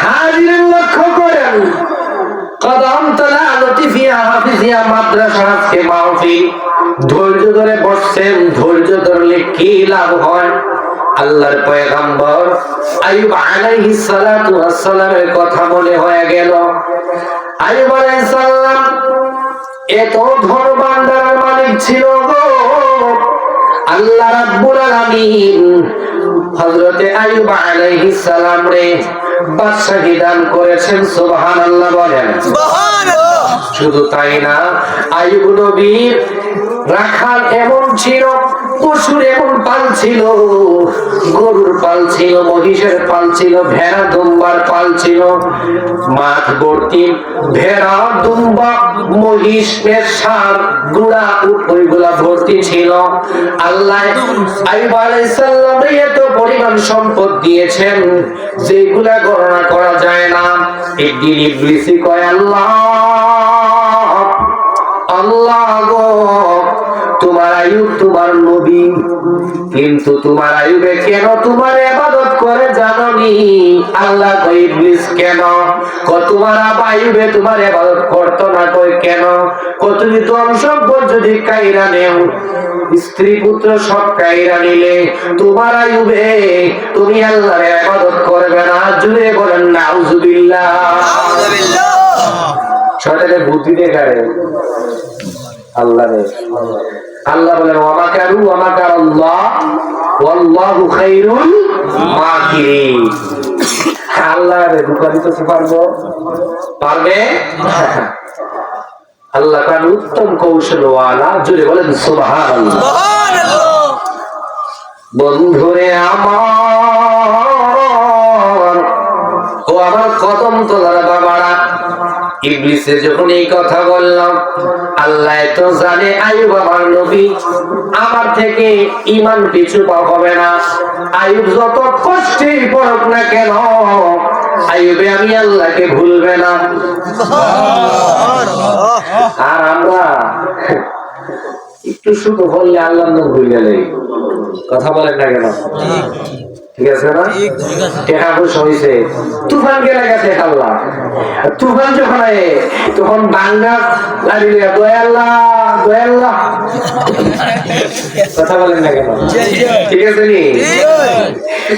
হাজির লক্ষ্য করেন কদম তলা লতিফিয়া হাফিজিয়া মাদ্রাসা আজকে মাহফিল ধৈর্য ধরে বসছেন ধৈর্য ধরলে কি লাভ হয় আল্লাহর পয়গম্বর আইয়ুব আলাইহিস সালাতু ওয়াস সালামের কথা মনে হয়ে গেল আইয়ুব আলাইহিস সালাম এত ধন ভান্ডারের মালিক ছিল গো আল্লাহ রাব্বুল আলামিন হযরতে আইয়ুব আলাইহিস সালাম রে বাদশাহী দান করেছেন সুবহানাল্লাহ বলেন সুবহানাল্লাহ শুধু তাই না আইয়ুব নবীর রাখাল এমন ছিল পশুর এমন পাল ছিল গরুর পাল ছিল মহিষের পাল ছিল ভেড়া দুম্বার পাল ছিল মাঠ ভর্তি ভেড়া দুম্বা মহিষ মেষার গুড়া ওইগুলা ভর্তি ছিল আল্লাহ আইয়ুব আলাইহিস সালামকে এত পরিমাণ সম্পদ দিয়েছেন যেগুলা গণনা করা যায় না একদিন ইবলিসই কয় আল্লাহ আল্লাহ গো তোমার আইয়ুব তোমার নবী কিন্তু তোমার আইয়ুবে কেন তোমার ইবাদত করে জানোনি আল্লাহ কই ইবলিস কেন তোমার আইয়ুবে তোমার ইবাদত করতো না কই কেন তুমি ধন সম্পদ যদি কাইরা নেও স্ত্রী পুত্র সব কাইরা নিলে তোমার আইয়ুবে তুমি আল্লাহর ইবাদত করবে না জুড়ে বলেন নাউজুবিল্লাহ নাউজুবিল্লাহ শয়তানের বুদ্ধি দেখারে আল্লাহ আল্লাহ বলেন ওয়ামাকারু ওয়ামাকারাল্লাহ ওয়াল্লাহু খায়রুল মাকিরিন আল্লাহ রে ধোঁকা দিতে পারবে আল্লাহ কার উত্তম কৌশলওয়ালা জুড়ে বলেন সুবহানাল্লাহ সুবহানাল্লাহ বন্ধুরে আমার ও আমার কদম তোলার বাবারা ইবলিসে যখন এই কথা বললাম আল্লাহ তো জানে আইয়ুব আমার নবী আমার থেকে ঈমান পিছু পা হবে না আইয়ুব যত কষ্টেই পড়ুক না কেন আইয়ুবে আমি আল্লাহকে ভুলবে না আর আমরা একটু শুধু বললে আল্লাহর নাম ভুলে যাই কথা বলেন না কেন ঠিক আছে না টেকা পয়সা হয়েছে তুফান গেলে গেছে আল্লাহ তুফান যখন তখন বাঙ্গা লাগিয়ে দয়াল্লাহ দয়াল্লাহ কথা বলেন না কেন ঠিক আছে নি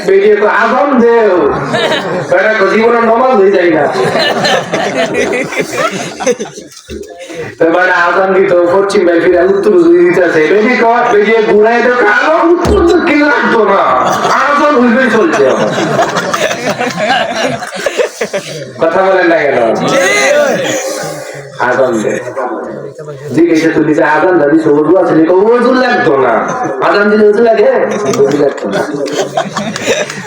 বেরিয়ে তো আদম দেও জীবনে নমাজ হয়ে যায় না তোমার আজান দিত পশ্চিম ফিরে উত্তর দিতেছে বেরিয়ে ঘুরাই তো কালো উত্তর তো কি লাগতো না আজান হইবে চলছে কথা বলেন না কেন আজান দে জিজ্ঞেস তুলি যে আজান দাবি সবুজ আছে ওজুর লাগতো না আজান দিলে ওজু লাগে ওজু লাগতো না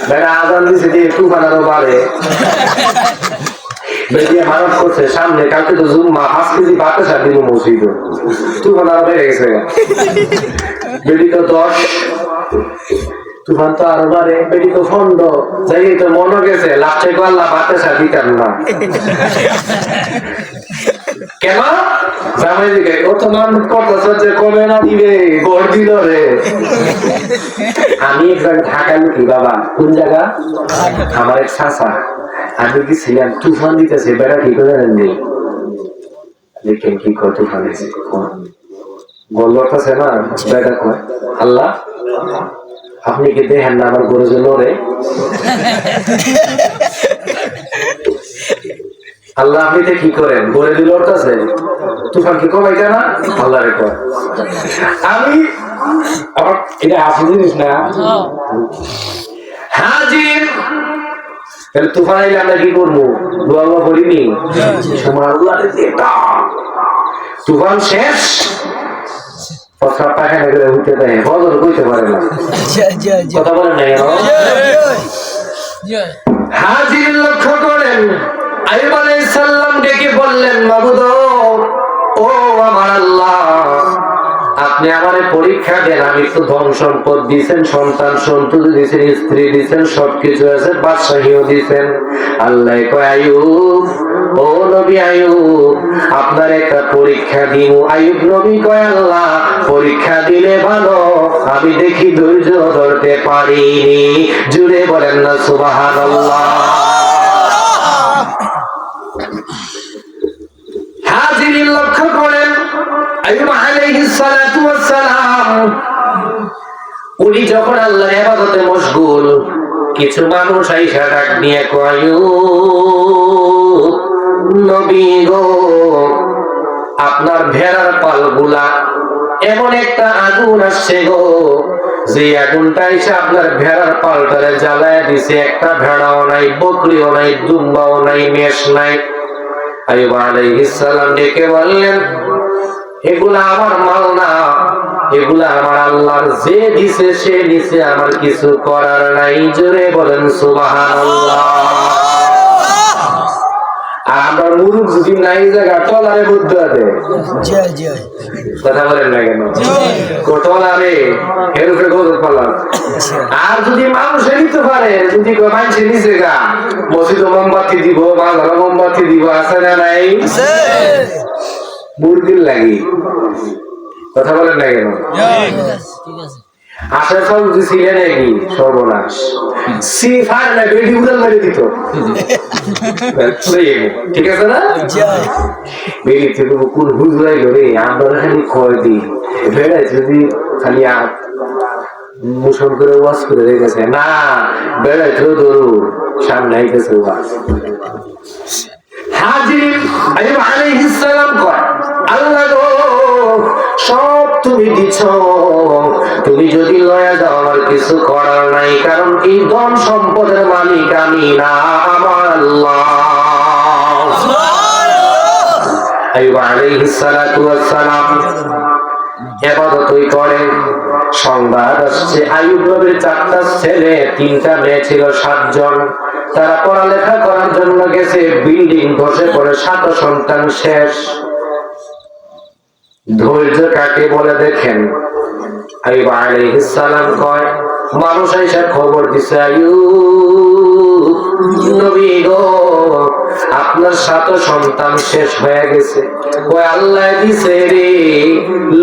বেড়া আজান দিছে দিয়ে তুফান আরো বাড়ে বেরিয়ে মানব করছে সামনে কালকে তো জুম্মা 5 কেজি বাতাসা দিব মসজিদ তুফান আরো বেড়ে গেছে বেরি তো 10 তুফান তো আরো বাড়ে বেরি তো ফন্ড যাই তো মনে গেছে লাস্টে আল্লাহ বাতাসা দিতাম না কেন জামাই দিকে ও তো মান করতেছে যে কমে না দিবে গড় দিল রে আমি একবার ঢাকা লুকি বাবা কোন জায়গা আমার এক চাচা আমি কি ছিলাম তুফান দিতেছে বেড়া কি করে নেই দেখেন কি কত তুফান দিয়েছে বলতেছে না বেড়া কয় আল্লাহ আপনি কি দেখেন না আমার গরু যে লড়ে আল্লাহ আপনি কি করেন গড়ে দিল লড়তেছে তুফান কি কমাই না আল্লাহ রে কয় আমি এটা আসল জিনিস না হাজির তাহলে তুফান আইলে আমরা কি করবো দোয়া করিনি তুফান শেষ প্রস্রাব পায়খানা করে উঠতে দেয় বদল কইতে পারে না কথা বলেন না হাজির লক্ষ্য করেন আইয়ুব আলাইহিস সালাম ডেকে বললেন মাবুদ ও আমার আল্লাহ আপনি আমারে পরীক্ষা দেন আমি তো ধন সম্পদ দিয়েছেন সন্তান সন্ততি দিয়েছেন স্ত্রী দিয়েছেন সবকিছু আছে বাদশাহীও দিয়েছেন আল্লাহ কয় আইয়ুব ও নবী আইয়ুব আপনার একটা পরীক্ষা দিব আইয়ুব নবী কয় আল্লাহ পরীক্ষা দিলে ভালো আমি দেখি ধৈর্য ধরতে পারিনি জুড়ে বলেন না সুবহানাল্লাহ উনি যখন আল্লাহর ইবাদতে মশগুল, কিছু মানুষ আইসা ডাক নিয়ে কয়, নবী গো, আপনার ভেড়ার পালগুলা এমন একটা আগুন আসছে গো, যে আগুনটা এসে আপনার ভেড়ার পালটারে জ্বালায় দিছে। একটা ভেড়াও নাই, বকরিও নাই, দুম্বাও নাই, মেষ নাই। আইয়ুব আলাইহিস সালাম ডেকে বললেন, এগুলা আমার মাল না, এগুলা আমার আল্লাহর, যে দিছে সে দিছে, আমার কিছু করার নাই। জোরে বলেন সুবহানাল্লাহ। আর আমরা মুরুখ যদি নাই জায়গা টলারে বুদ্ধ আছে, কথা বলেন না কেন? টলারে হেরুফে গোজর পালাম। আর যদি মানুষে নিতে পারে, যদি মানুষে নিচে গা মসজিদ মোমবাতি দিব, বাজার মোমবাতি দিব, আছে না নাই? মুরগির লাগি, কথা বলেন না কেন? আশা ফল ছিলেন নাকি সর্বনাশ, সিফার না বেডি উড়াল মেরে দিত। ঠিক আছে না? বেডি থেকে কোন হুজুরাই ধরে আমরা খালি খয় দিই, বেড়াই যদি খালি মুসল করে ওয়াজ করে রেখেছে না, বেড়াই তো ধরু সামনে আইতেছে ওয়াজ। হাজির আইয়ুব আলাইহিস সালাম কয়, আল্লাহ গো, সব তুমি দিছ, তুমি যদি লয়া দাও আমার কিছু করার নাই। কারণ এই ধন সম্পদের মালিক আমি না, আমার আল্লাহ। আইয়ুব আলাইহিস সালাতু ওয়াস সালাম ইবাদতই করে। সংবাদ আসছে আইয়ুব নবীর 4টা ছেলে 3টা মেয়ে ছিল, 7 জন। তারা পড়ালেখা করার জন্য গেছে, বিল্ডিং ধসে পড়ে 7 সন্তান শেষ। ধৈর্য কাকে বলে দেখেন। আইয়ুব আলাইহিস সালাম কয়, মানুষ আইসা খবর দিছে, আইয়ুব নবী গো, আপনার 7 সন্তান শেষ হয়ে গেছে। কয় আল্লাহ দিছে রে,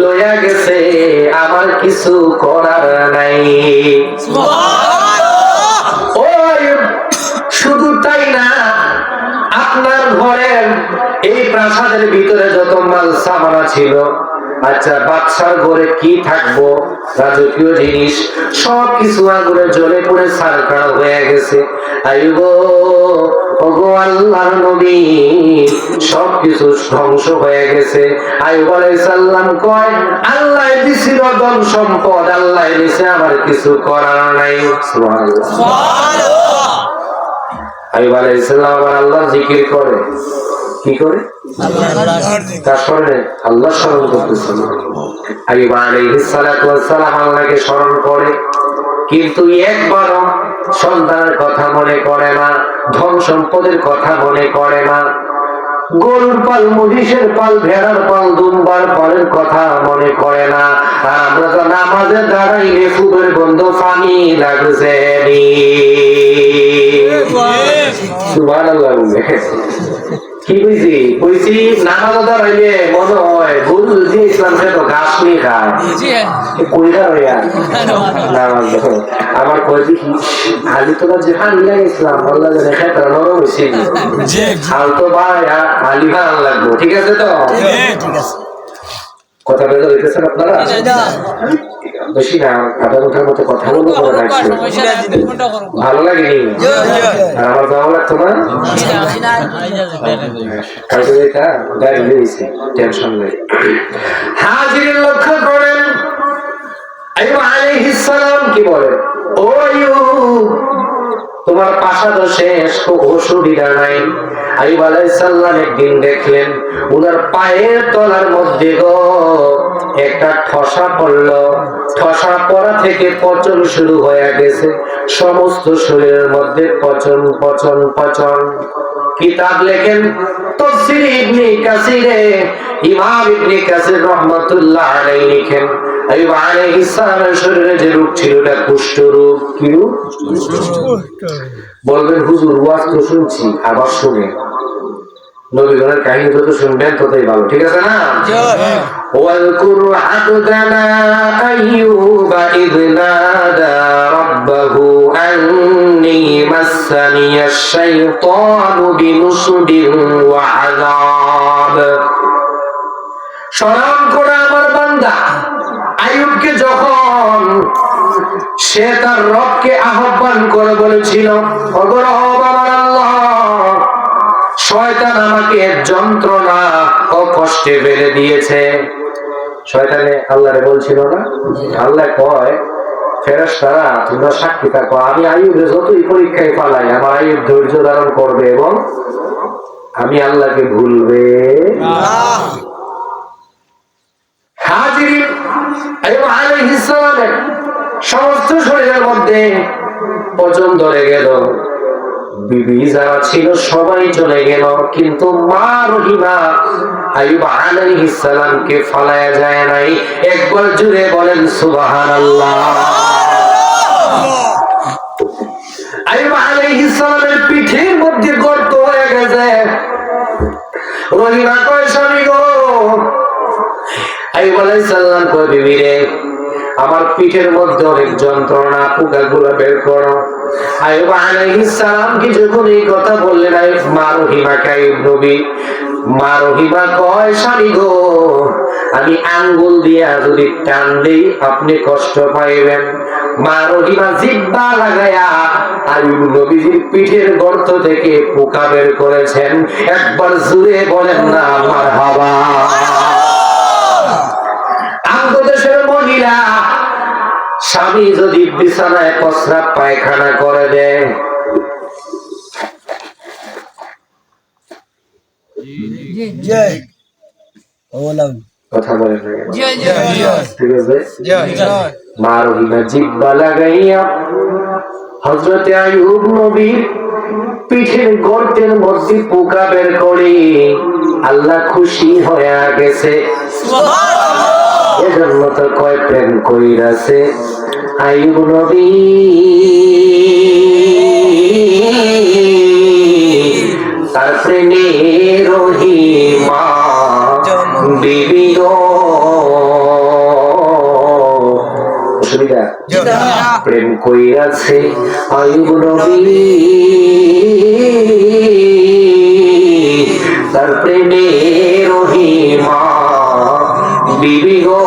লইয়া গেছে, আমার কিছু করার নাই। ও আইয়ুব, শুধু তাই না, আপনার ঘরের এই প্রাসাদের ভিতরে যত মাল সামানা ছিল, আচ্ছা বাদশার ঘরে কি থাকবো, রাজকীয় জিনিস সবকিছু আগুনে জ্বলে পড়ে ছারখার হয়ে গেছে। আইয়ুব ওগো আল্লাহর নবী, সবকিছু ধ্বংস হয়ে গেছে। আইয়ুব আলাইহিস সালাম কয়, আল্লাহ দিছিল ধন সম্পদ, আল্লাহ দিছে, আমার কিছু করার নাই। সুবহানাল্লাহ, সুবহানাল্লাহ। আইয়ুব আলাইহিস সালাম আবার আল্লাহর জিকির করে। কি করে? তার স্মরণে আল্লাহ স্মরণ করতেছেন। আইয়ুব আলাইহিস সালাতু ওয়াস সালাম আল্লাহকে স্মরণ করে, কিন্তু একবারও সন্তানের কথা মনে করে না, ধন সম্পদের কথা মনে করে না, গরুর পাল, মহিষের পাল, ভেড়ার পাল, দুম্বার পালের কথা মনে করে না। আর আমরা তো নামাজে দাঁড়াইলে ফুলের গন্ধ পানি লাগছে। সুবহানাল্লাহ। কি বুঝি বুঝছি, নামাজ দাঁড়াইলে মনে হয় গরু যে ইসলাম সে তো ঘাস নিয়ে খায়, কইরা হইয়া নামাজ। আমার কয় দেখি আলি তোরা যে হানি লাগে ইসলাম, আল্লাহ জানে খেতার নরম হয়েছে, হাল তো ভাই আলি ভালো লাগবো। ঠিক আছে তো? কথা বের হইতেছেন আপনারা? বেশি না, আধা ঘন্টার মতো কথা বলবো, করে রাখছি। ভালো লাগেনি? আর আমার ভালো লাগতো না? হাজির লক্ষ্য করেন, আইয়ুব আলাইহিস সালাম কি বলে, ও আইয়ুব, তোমার প্রাসাদ শেষ, অসুবিধা নাই। আইয়ুব আলাইহিস সালাম একদিন দেখলেন ওনার পায়ের তলার মধ্যে গো একটা ঠসা পড়লো। ঠসা পড়া থেকে পচন শুরু হয়ে গেছে, সমস্ত শরীরের মধ্যে পচন পচন পচন। কিতাব লেখেন তাফসীর ইবনে কাসিরে, ইমাম ইবনে কাসির রাহমাতুল্লাহ আলাইহি লিখেন, আইয়ুব আলাইহিস সালামের শরীরে যে রোগ ছিল এটা কুষ্ঠ রোগ। কি রোগ? বলবেন হুজুর ওয়াজ তো শুনছি, আবার শুনে নবীগণের কাহিনী যত শুনবেন ততই ভালো। ঠিক আছে না? ওয়ালকুর আবদানা আইয়ুবা ইয নাদা রাব্বাহু আন্নী মাসসানিয়াশ শাইতানু বিনুসবিন ওয়া আযাব। স্মরণ করে আমার বান্দা আইয়ুবকে যখন সে তার রবকে আহ্বান করে বলেছিল, ওগো রব আমার আল্লাহ, শয়তান আমাকে যন্ত্রণা ও কষ্টে ফেলে দিয়েছে। শয়তানে আল্লাহরে বলছিল না, আল্লাহ কয় ফেরেশতারা তোমরা সাক্ষী থাকো, আমি আইয়ুবের যতই পরীক্ষায় পালাই আমার আইয়ুব ধৈর্য ধারণ করবে এবং আমি আল্লাহকে ভুলবে না। হাজিরিন, আইয়ুব আলাইহিস সালামের সমস্ত শরীরের মধ্যে পচন ধরে গেল, বিবি যারা ছিল সবাই চলে গেল, কিন্তু মা রহিমা আইয়ুব আলাইহিস সালামকে ফালায়া যায় নাই। একবার জুড়ে বলেন সুবহানাল্লাহ। আইয়ুব আলাইহিস সালামের পিঠের মধ্যে গর্ত হয়ে গেছে। রহিমা কয় স্বামী গো, আইয়ুব আলাইহিস সালাম কয় বিবি রে, আমার পিঠের মধ্যে অনেক যন্ত্রণা, পোকাগুলো বের করো। আইয়ুব আলাইহিস সালাম কি যখন এই কথা বললেন, মা রহিমাকে আইয়ুব নবী, মা রহিমা কয় স্বামী গো, আমি আঙ্গুল দিয়া যদি টান দেই আপনি কষ্ট পাইবেন। মা রহিমা জিহ্বা লাগায়া আইয়ুব নবীর পিঠের গর্ত থেকে পোকা বের করেছেন। একবার জুড়ে বলেন না মারহাবা। দেশের মহিলা স্বামী যদি বিছানায় প্রস্রাব পায়খানা করে দেয়, কথা বলেন ঠিক আছে, মা রহিমা জিহ্বা লাগাইয়া হযরতে আইয়ুব নবীর পিঠের গর্তের মধ্যে পোকা বের করে আল্লাহ খুশি হয়ে গেছে। এজন্য তো কয় প্রেম কইরাছে আইয়ুব নবী, তার প্রেমে রহিমা বিবি গো। অসুবিধা? প্রেম কইরাছে আইয়ুব নবী, তার প্রেমে রহিমা বিবি গো।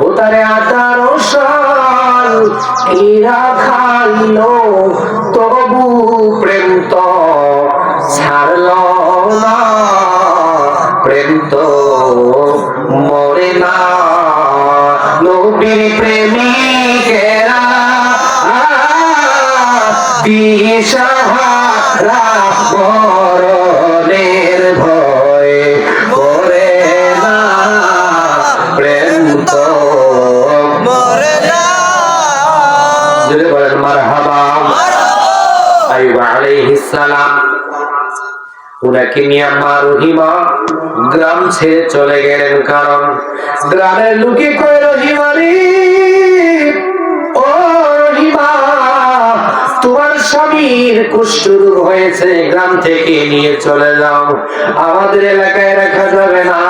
ও তারে 18 সাল কিরা খাইলো, তবু প্রেম তো ছাড়ল না, প্রেম তো মরে না। নবীর প্রেমিকেরা দিশাহারা মরণের ভয় করে না, প্রেম তো মরে না। যদি বলেন মারহাবা। আইয়ুব আলাইহিস সালাম উনাকে নিয়ে মা রহিমা গ্রাম ছেড়ে চলে গেলেন, কারণ গ্রামের লোকে কয় রহিমা রে, ও রহিমা তোমার স্বামীর কুষ্ঠ রোগ হয়েছে, গ্রাম থেকে নিয়ে চলে যাও, আমাদের এলাকায় রাখা যাবে না।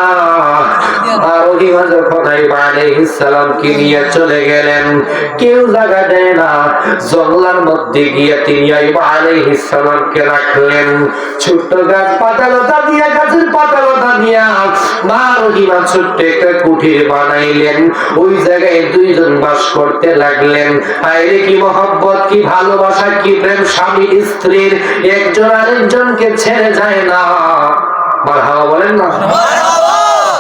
আর রহিমা যখন আইয়ুব আলাইহিস সালামকে নিয়ে চলে গেলেন, কেউ জায়গা দেয় না, জঙ্গলের মধ্যে গিয়ে তিনি আইয়ুব আলাইহিস সালামকে রাখলেন। ছোট্ট গাছ পাতালতা দিয়া, গাছের পাতালতা দিয়া মা রহিমা ছোট্ট একটা কুঠির বানাইলেন। ওই জায়গায় দুইজন বাস করতে লাগলেন। আইরে কি মহব্বত, কি ভালোবাসা, কি প্রেম স্বামী স্ত্রীর, একজন আরেকজনকে ছেড়ে যায় না। মারহাবা বলেন না।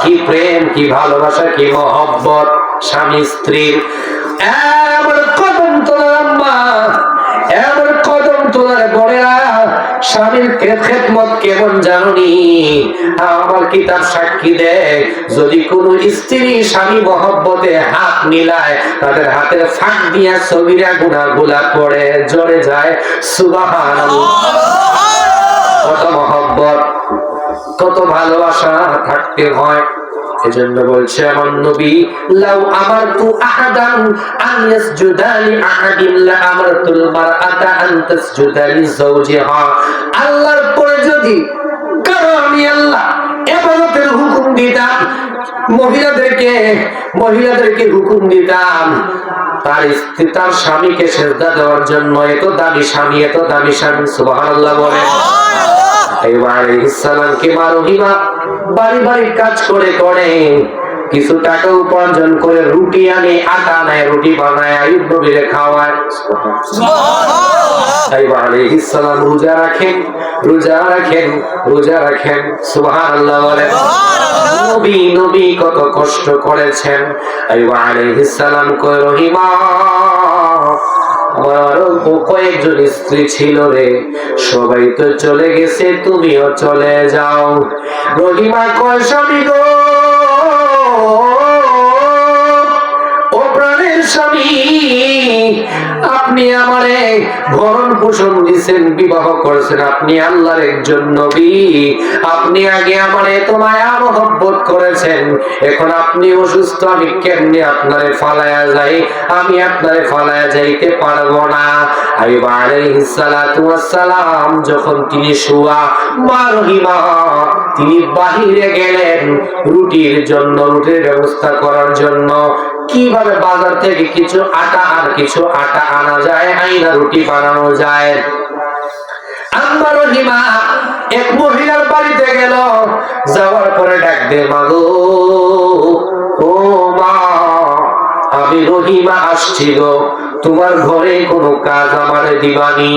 কি প্রেম, কি ভালোবাসা, কি মহব্বত স্বামী স্ত্রীর। এমন কদম তোলার আম্মা, এমন কদম তোলার বড়েরা, স্বামীর খেদমত কেমন জানি। আমার কিতাব সাক্ষী দেয়, যদি কোন স্ত্রী স্বামী মহব্বতে হাত মিলায়, তাদের হাতের ফাঁক দিয়া সগীরা গুনাহগুলা পড়ে ঝরে যায়। সুবহানাল্লাহ। কত মহব্বত, কত ভালোবাসা থাকতে হয়। এজন্য বলছে আমার নবী, লাউ আমারতু আহাদান আন ইয়াসজুদা লি আহাদিন লা আমারতুল মারআতা আন তাসজুদা লি যাওজিহা। আল্লাহর পরে যদি কারো আমি আল্লাহ ইবাদতের হুকুম দিতাম, মহিলাদেরকে হুকুম দিতাম তার স্ত্রী তার স্বামীকে সিজদা দেওয়ার জন্য, এত দামি স্বামী, এত দামি স্বামী। সুবহানাল্লাহ বলেন। আইয়ুব আলাইহিস সালামকে মা রহিমা বাড়ি বাড়ি কাজ করে করে কিছু টাকা উপার্জন করে রুটি আনে, আটা নেয়, রুটি বানায়, আইয়ুব নবীরে খাওয়ায়। আইয়ুব আলাইহিস সালাম রোজা রাখেন, রোজা রাখেন, রোজা রাখেন। সুবহানাল্লাহ বলেন। নবী নবী কত কষ্ট করেছেন। আইয়ুব আলাইহিস সালাম কয়, রহিমা আমার কয়েকজন স্ত্রী ছিল রে, সবাই তো চলে গেছে, তুমিও চলে যাও। রহিমা কয়, স্বামী গো, ও প্রাণের স্বামী, আপনি আমারে ভরণ পোষণ দিয়েছেন, বিবাহ করেছেন, আপনি আল্লাহর একজন নবী, আপনি আগে আমারে এত মায়া মহব্বত করেছেন, এখন আপনি অসুস্থ, আমি কেমনে আপনারে ফালায়া যাই? আমি আপনারে ফালায়া যাইতে পারবো না। আইয়ুব আলাইহিস সালাতু ওয়াস সালাম যখন তিনি শুয়া, মা রহিমা তিনি বাহিরে গেলেন রুটির জন্য, রুটির ব্যবস্থা করার জন্য। কিভাবে বাজার থেকে কিছু আটা আর কিছু আটা আনা যায়, আইনা রুটি বানানো যায়। আম্মা রহিমা এক মহিলার বাড়িতে গেল, যাওয়ার পরে ডাক দে, মা গো, ও মা, আমি রহিমা আসছি গো, তোমার ঘরে কোনো কাজ আমারে দিবানি?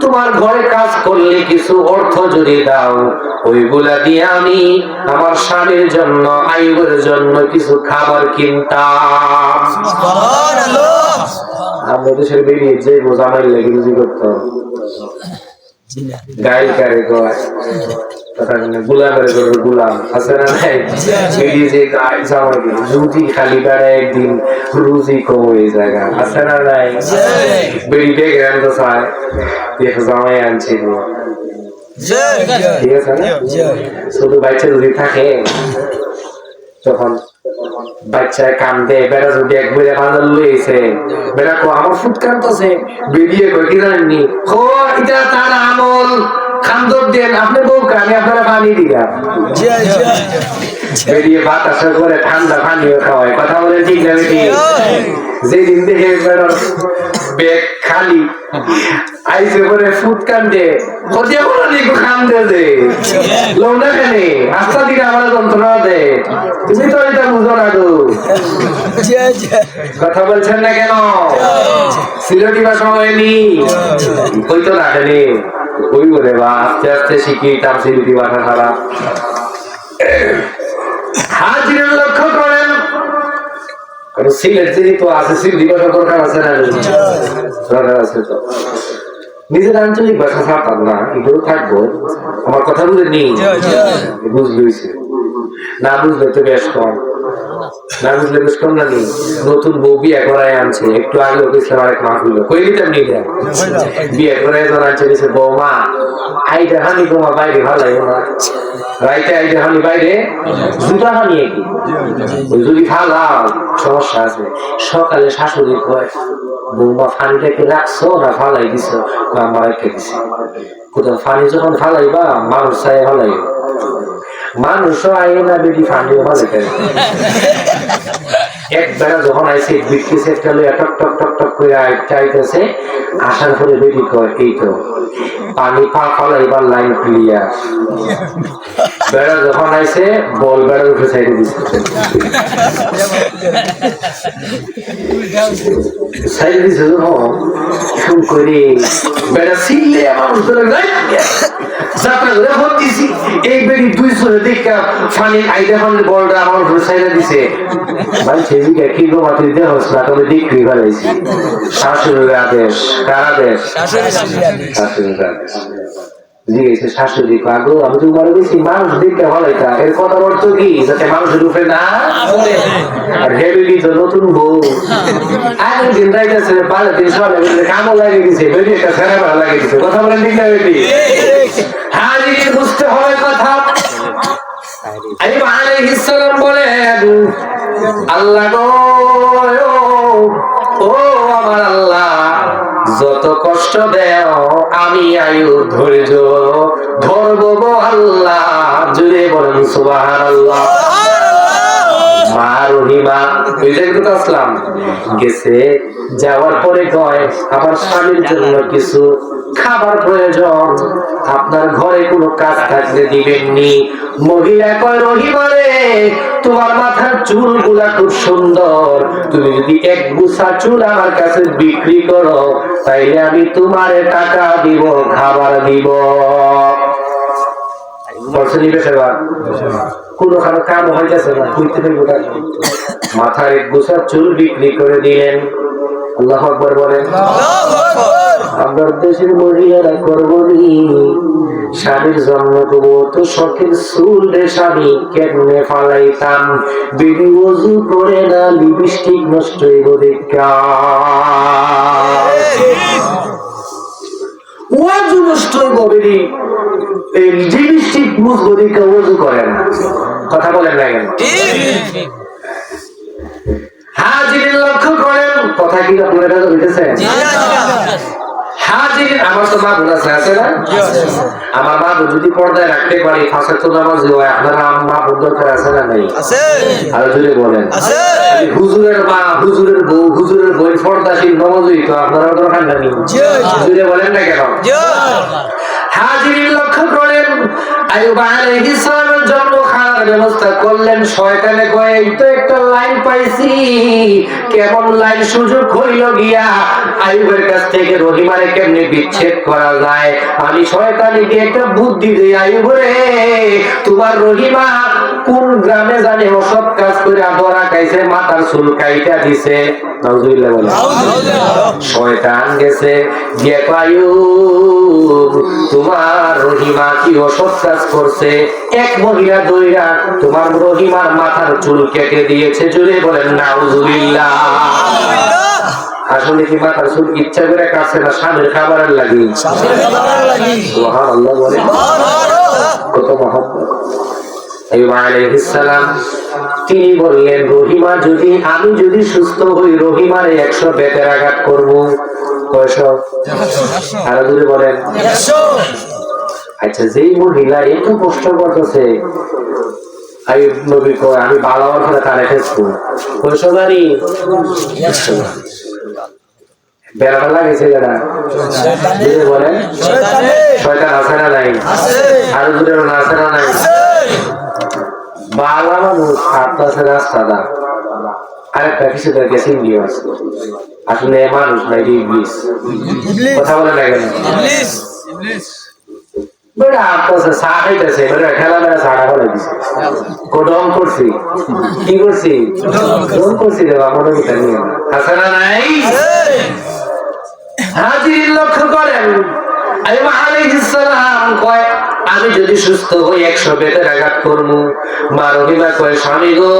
তোমার ঘরে কাজ করলে কিছু অর্থ যদি দাও, ওইগুলা দিয়ে আমি আমার স্বামীর জন্য, আইয়ুবের জন্য কিছু খাবার কিনতাম। সুবহানাল্লাহ। আমরা দেশের বেরিয়ে যে বোঝা মাইলে রুজি করতো, গাই কারে কয়, গুলাম আছে না নাই? যে গাই জামাই রুজি খালি বেড়ে একদিন রুজি কম হয়ে জায়গা আছে না নাই? বেড়ি বেগে আনতে চায়, দেখো জামাই আনছিল, ঠিক আছে না? শুধু বাচ্চা যদি থাকে, তখন বাচ্চায় কান্দে, বেড়া যদি একবারে বাজার লইছে, বেড়া কো আমার ফুট কান্দছে, বেরিয়ে কই কি জানেননি, ও এটা তার আমল, খান্দর দেন, আপনি বউকে আমি আপনারা পানি দিলাম। বেরিয়ে বাতাসা করে ঠান্ডা পানিও খাওয়ায়, কথা বলে ঠিক না বেটি? যেদিন দেখে ব্যাগ খালি আইসে করে ফুট কান্দে, হতে বলো নিকো কান্দে দে লোনা কেনে আস্তা দিকে আমার যন্ত্রণা দে, তুমি তো এটা বুঝো না গো। কথা বলছেন না কেন? সিলেটি ভাষা হয়নি, ওই তো রাখেনি, ওই বলে বা আস্তে আস্তে শিখি তার সিলেটি ভাষা খারাপ। হাজির লক্ষ্য করেন, সিলেট তো আছে, সিলেটি ভাষা দরকার আছে না? দরকার আছে তো। নিজের আঞ্চলিক ভাষা ছাড়তাম না, এগুলো থাকবো। আমার কথা বুঝে নেই, বুঝলইছে না, বুঝলে তো বেশ কম, না বুঝলে বেশ কম না। নেই নতুন বউ বিয়ে করাই আনছে, একটু আগে ওকে ইসলাম আরেক মাস হইলো, কই নিতাম নি বিয়ে করাই জন আনছে, দিছে বৌমা আইটা হানি তোমার বাইরে ভালো লাগে না, রাইতে আইটা হানি বাইরে জুতা হানিয়ে কি যদি ফালাও সমস্যা আছে। সকালে শাশুড়ি কয়, বৌমা ফানিটাকে রাখছো না ফালাই দিছো? আমার রেখে দিছি। কোথাও ফানি যখন ফালাইবা মানুষ চাই ফালাই, মানুষও আয় না বেশি ফানিও ফালাইতে। এক বেলা যখন আইসে বিক্রি সেটটা লইয়া টক টক টক টক করে আইতেছে, আসার পরে বেরি কয়, এই তো পানি পা ফালাইবার লাইন ক্লিয়ার। বেড়া যখন আইসে বল বেড়া উঠে সাইডে দিচ্ছে, সাইডে দিচ্ছে যখন শুন করে বেড়া ছিললে মানুষ যাত্রা করে হতেছি, এই বেরি দুই চলে দেখা ফানি আইডা ফানি বলটা আমার উপরে সাইডে দিছে। ভাই সেদিকে কি গো মাত্র দেহ না, তবে বিক্রি ফেলাইছি। শাশুড়ির আদেশ, কার আদেশ? শাশুড়ির আদেশ। জিজ্ঞেস শাশুড়ি কাগো, আমি তো বলে দিচ্ছি মানুষ দেখতে ভালোইটা, এর কথার অর্থ কি? যাতে মানুষের উপরে না আর হেবি তো নতুন বউ আগের দিন রাইতেছে, বাড়ির দিন সবাই কামও লাগিয়ে দিছে, বেরিয়ে একটা ফেরা ভালো লাগিয়ে দিছে। কথা বলেন ঠিক না বেটি? হাজির বুঝতে হবে কথা। আইয়ুব আলাইহিস সালাম বলেন, আল্লাহ গো, ও আমার আল্লাহ, যত কষ্ট দেও আমি আইয়ুব ধৈর্য ধরবো গো আল্লাহ। জুড়ে বলেন সুবহানাল্লাহ। মা রহিমা ওই জায়গায় তো আসলাম গেছে, যাওয়ার পরে কয় আমার স্বামীর জন্য কিছু খাবার প্রয়োজন, আপনার ঘরে কোনো কাজ থাকলে দিবেননি। মহিলা কয় রহিমা রে, তোমার মাথার চুলগুলা খুব সুন্দর, তুমি যদি এক গুছা চুল আমার কাছে বিক্রি করো তাইলে আমি তোমার টাকা দিব, খাবার দিব। কোনখানে কাম হইতেছে না, মাথার এক গুছা চুল বিক্রি করে দিলেন। আল্লাহু আকবার বলেন। আমার দেশের মহিলারা করবনি, স্বামীর জন্ম করবো তো শখের চুল রে স্বামী কেমনে ফালাইতাম, বিবি ওযু করে না লিপস্টিক নষ্ট হইব দেখা, ওযু নষ্ট হইব বেরি, এই লিপস্টিক মুছবো দেখা ওযু করে না। কথা বলেন না কেন? হাজির লক্ষ্য করেন, কথা কি আপনারা বুঝতেছেন? হাজির আমার তো মা বোন আছে না, আমার মা বোন যদি পর্দায় রাখতে পারি ফাঁসে তো নামাজ হয়, আপনারা মা বোন দরকার আছে না নাই? আরো জোরে বলেন। হুজুরের মা, হুজুরের বউ, হুজুরের বই পর্দাশীল নামাজই তো আপনারা দরকার নেই, জোরে বলেন না কেন? হাজির লক্ষ্য করেন, আইয়ুব আলাইহিস সালামের জন্য খাওয়ার ব্যবস্থা করলেন। শয়তানে কয় এই তো একটা লাইন পাইছি, কেমন লাইন, সুযোগ হইল গিয়া আইয়ুবের কাছ থেকে রহিমারে কেমনে বিচ্ছেদ করা যায়। আমি শয়তানিকে একটা বুদ্ধি দেই, আইয়ুব রে তোমার রহিমা কোন গ্রামে জানে ওসব কাজ করে ধরা খাইছে, মাথার চুল কাইটা দিছে। নাউজুবিল্লাহ বলে। শয়তান গেছে গিয়ে আইয়ুব তোমার রহিমা কি ওসব কাজ করছে, এক মহিলা দইরা তোমার রহিমার মাথার চুল কেটে দিয়েছে। জোরে বলেন নাউজুবিল্লাহ। আসলে কি মাথার চুল ইচ্ছা করে কাটছে না স্বামীর খাবারের লাগি? সুবহানাল্লাহ বলে। কত মহব্বত। আইয়ুব আলাইহিস সালাম তিনি বললেন রহিমা যদি, আমি যদি সুস্থ হই রহিমারে 100 বেতের আঘাত করব। কয়শো? আরো যদি বলেন। আচ্ছা, যেই মহিলা এত কষ্ট করতেছে আইয়ুব নবী কয় আমি বালাওয়ার করে তারে ফেসবো, কয়শো জানি? বেড়াটা লাগেছে যারা বলেন শয়তান আছে না নাই? আরো দূরে আছে না নাই? বালা মানুষ হাঁটতেছে রাস্তাটা, আরেকটা কিছু গেছে ইন্ডিয়া আছে, আসলে মানুষ নাই, ইবলিস। কথা বলে না কেন? বেড়া হাঁটতেছে, চা খাইতেছে, বেড়া খেলা বেড়া ছাড়া ফেলে দিছে। কোডম করছি, কি করছি? ডম করছি রে বা, মনে করতে নিয়ে আছে না নাই? হাজির লক্ষ্য করেন, আইয়ুব আলাইহিস সালাম কয় আমি যদি সুস্থ হই 100 বেতের আঘাত করব। মা রহিমা কয় স্বামী গো,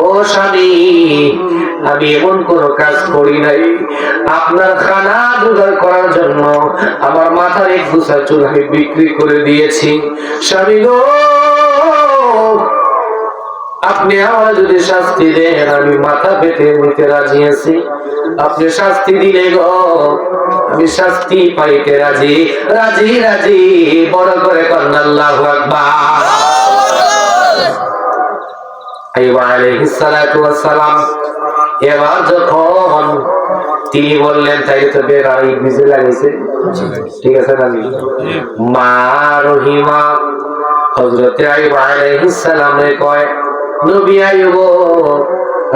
ও স্বামী আমি এমন কোন কাজ করি নাই, আপনার খানা জোগাড় করার জন্য আমার মাথার এক গুছা চুল আমি বিক্রি করে দিয়েছি। স্বামী গো আপনি আমার যদি শাস্তি দেন আমি মাথা পেতে নিতে রাজি আছি, আপনি শাস্তি দিলে গো আমি শাস্তি পাইতে রাজি, রাজি রাজি। বড় করে কন্যা আল্লাহু আকবার। আইয়ুব আলাইহিস সালাতু ওয়াস সালাম এবার যখন তিনি বললেন তাই তো বেড়াই ভিজে লাগাইছে, ঠিক আছে না? মা রহিমা হযরত আইয়ুব আলাইহিস সালামে কয় নবী আইয়ুব,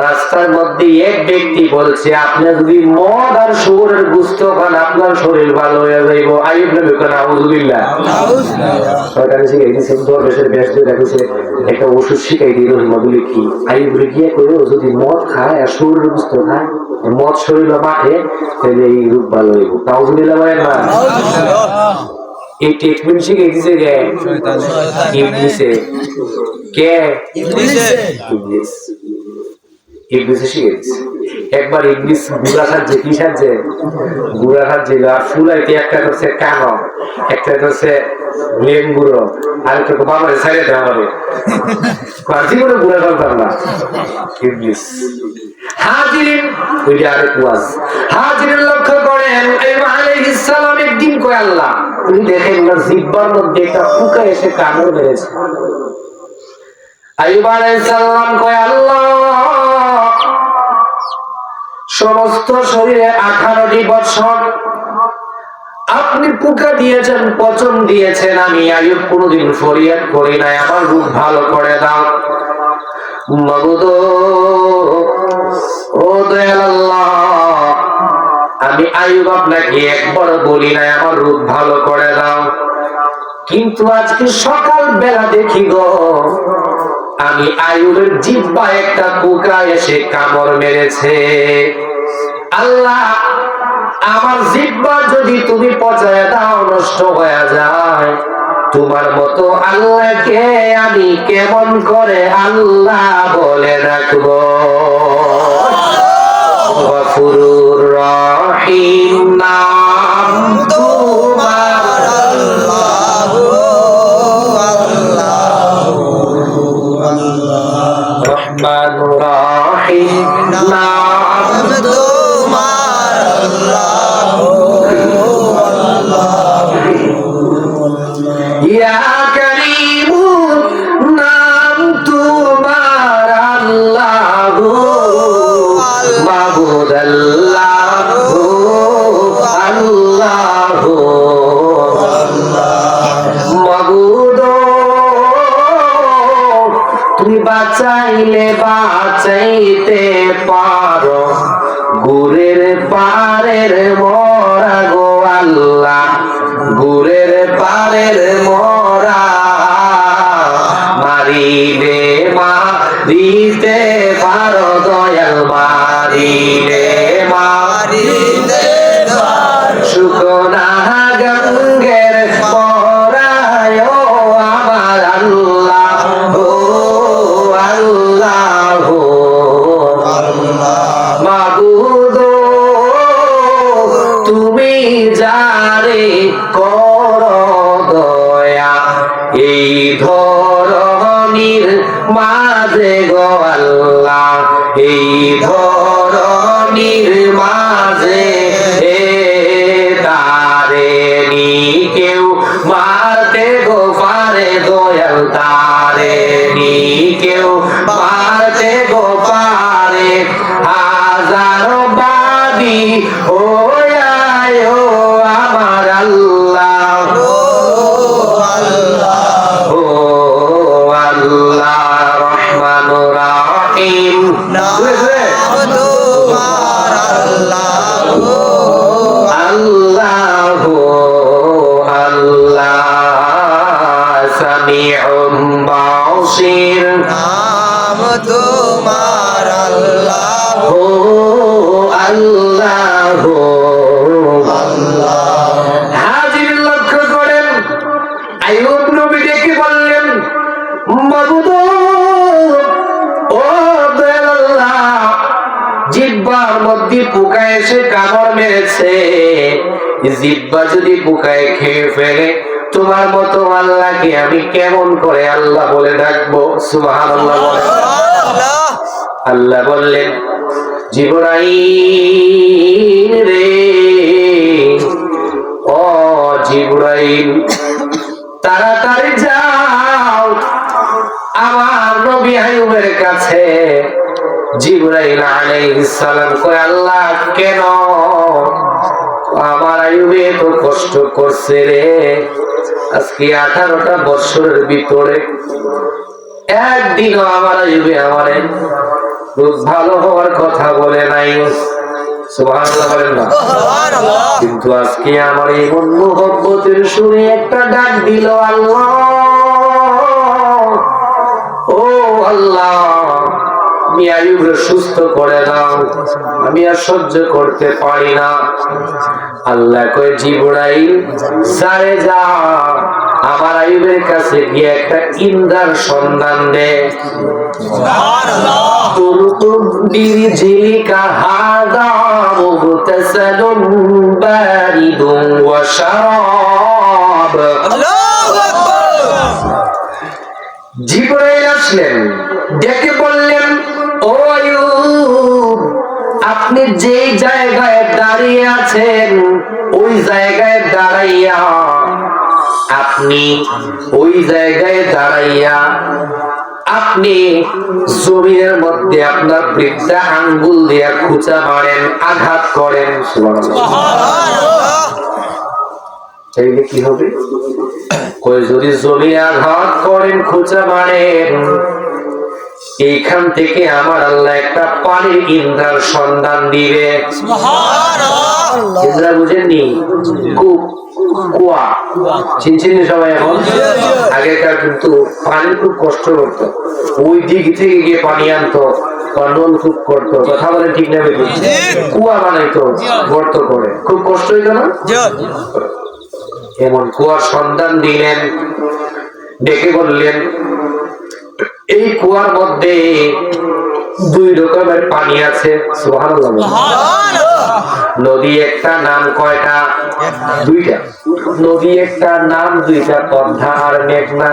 রাস্তার মধ্যে এক ব্যক্তি বলছে আপনি যদি মদ আর শুয়োরের গোশত খান আপনার শরীর ভালো হয়ে যাইব। আইয়ুব নবী কয় নাউযুবিল্লাহ। শয়তান শিখাই দিয়েছে, দরবেশের বেশ দিয়ে দেখেছে একটা ওষুধ শিখাই দিয়ে রহিমা বলে কি আইয়ুব গিয়ে কইল যদি মদ খায় আর শুয়োরের গোশত খায়, মদ শরীর মাঠে, তাহলে এই রূপ ভালো হইব। নাউযুবিল্লাহ বলেন না? এই ট্রিটমেন্ট শিখাই দিছে কে? ইবলিসে। কে? ইবলিস। ইবলিসে শিখে দিছে। একবার ইবলিস গুড়া খাচ্ছে, কি খাচ্ছে? গুড়া খাচ্ছে, আর ফুলাইতে একটা করছে কানো, একটা করছে লেম্বুড়ো, আর একটা বাবার ছেড়ে দেয় আমাদের জীবনে গুড়া করতাম না। ইবলিস। হাজিরিন ওইটা আরেক ওয়াজ। হাজিরিন লক্ষ্য করেন আইয়ুব আলাইহিস সালাম একদিন কয় আল্লাহ তুমি দেখেন না জিহ্বার মধ্যে একটা পোকা এসে কামড় মেরেছে। আইয়ুব আলাইহিস সালাম কয় আল্লাহ সমস্ত শরীরে 18টি বছর আপনি পোকা দিয়েছেন, পচন দিয়েছেন, আমি আইয়ুব কোনোদিন ফরিয়াদ করি নাই, আমার রূপ ভালো করে দাও। মাবুদ ও দয়াল আল্লাহ, আমি আইয়ুব আপনাকে একবার বলি নাই আমার রূপ ভালো করে দাও, কিন্তু আজকে সকাল বেলা দেখি গো আমি আইয়ুবের জিহ্বা একটা পোকা এসে কামড় মেরেছে। আল্লাহ আমার জিহ্বা যদি তুমি পচায় দাও, নষ্ট হয়ে যায়, তোমার মতো আল্লাহকে আমি কেমন করে আল্লাহ বলে রাখবো? গফুরুর রহিম নাম তোমার, আল্লাহু আল্লাহু আল্লাহ, রহমানুর রহিম নাম তোমার, আল্লাহু আল্লাহু ইয়া করিম নাম তোমার, আল্লাহু মাবুদ আল্লাহু আল্লাহু মাবুদ তুমি বাঁচাইলে বাঁচাইতে পারো, গুরের পারের মরা গো আল্লাহ, গুরের পারের মরা, মারিলে মারিতে পারো দয়াল, মারিলে মারিতে শুকনা গঙ্গের পরায় আমার আল্লাহ ও আল্লাহ মাবুদ তুমি যারে করো দয়া এই ধরনীর মাঝে গো আল্লাহ, এই ধরনীর মাঝে তারে নি কেউ মারতে গো পারে দয়াল, তারে নি কেউ মারতে গো পারে, হাজারো বাদী ও আয়ো আমার আল্লাহ ও আল্লাহ, রহমানুর রহিম আল্লাহু আল্লাহ, সামিউম বাসির নাম তোমার, আল্লাহু আল্লাহু আল্লাহ। হাজির লক্ষ্য করেন আইয়ুব নবী ডেকে বললেন মাবুদ ও দয়াল আল্লাহ, জিহ্বার মধ্যে পোকা এসে কামড় মেরেছে, জিহ্বা যদি পোকায় খেয়ে ফেলে তোমার মতো আল্লাহকে আমি কেমন করে আল্লাহ বলে ডাকবো? সুবহানাল্লাহ বলে। আল্লাহ বললেন জিবরাইল রে, ও জিবরাইল তাড়াতাড়ি যাও আমার নবী আইয়ুবের কাছে। জিবরাইল আলাইহিস সালাম কয় আল্লাহ কেন? আমার আইয়ুবে তো কষ্ট করছে রে, আজকে 18টা বছরের ভিতরে একদিনও আমার আইয়ুবে আমারে রোজ ভালো হওয়ার কথা বলে নাই, সুবহানাল্লাহ বলেন না? কিন্তু আজকে আমার এই মন মুহাব্বতের শুনে একটা ডাক দিল আল্লাহ, ও আল্লাহ আমি আইয়ুবকে সুস্থ করে দাও, আমি আর সহ্য করতে পারি না। আল্লাহ কয় জিবরাইল সারে যা আমার আইয়ুবের কাছে গিয়ে একটা ইন্দ্রার সন্ধান দে। সুবহানাল্লাহ। বিরিজিকা হাদা মুগতাসালুন বারিদুন ওয়া শারাব। আল্লাহু আকবার। জিবরাইল আসলেন, ডেকে বললেন ও আইয়ুব আপনি যে জায়গায় দাঁড়িয়ে আছেন ওই জায়গায় দাঁড়াইয়া, আপনি ওই জায়গায় দাঁড়াইয়া আপনি জমিনের মধ্যে আপনার বৃদ্ধা আঙ্গুল দিয়ে খুঁচা মারেন, আঘাত করেন, তাইলে কি হবে? যদি জমি আঘাত করেন, খুঁচা মারেন, এইখান থেকে আমার আল্লাহ একটা পানির ইন্দ্রার সন্ধান দিবে। ইন্দ্রা বুঝেননি? কুয়া চিনছেন সবাই? এখন আগেকার কিন্তু পানি খুব কষ্ট করতো, ওই দিক থেকে গিয়ে পানি আনতো, নলকূপ করতো, কথা বলে ঠিক না? কুয়া বানাইতো, গর্ত করে, খুব কষ্ট হইতো না? এমন কুয়ার সন্ধান দিলেন, ডেকে বললেন এই কুয়ার মধ্যে দুই রকমের পানি আছে। সুবহানাল্লাহ। নদী একটা, নাম কয়টা? দুইটা। নদী একটা, নাম দুইটা, পদ্মা আর মেঘনা।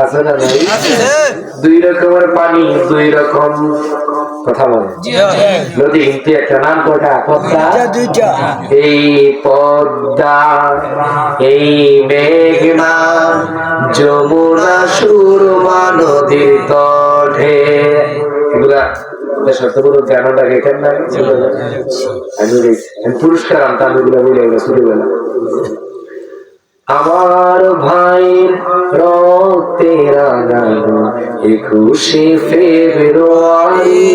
আছে না? নাই? দুই রকমের পানি, দুই রকম, কথা বলে। নদী কিন্তু একটা, নাম কয়টা? পদ্মা। এই পদ্মা, এই মেঘনা, যমুনা, সুরমা নদীর তটে, এগুলা পুরস্কার আনতাম এগুলা বলে, এগুলো ছোটবেলা। আমার ভাইয়ের রক্তে রাঙানো 21শে ফেব্রুয়ারি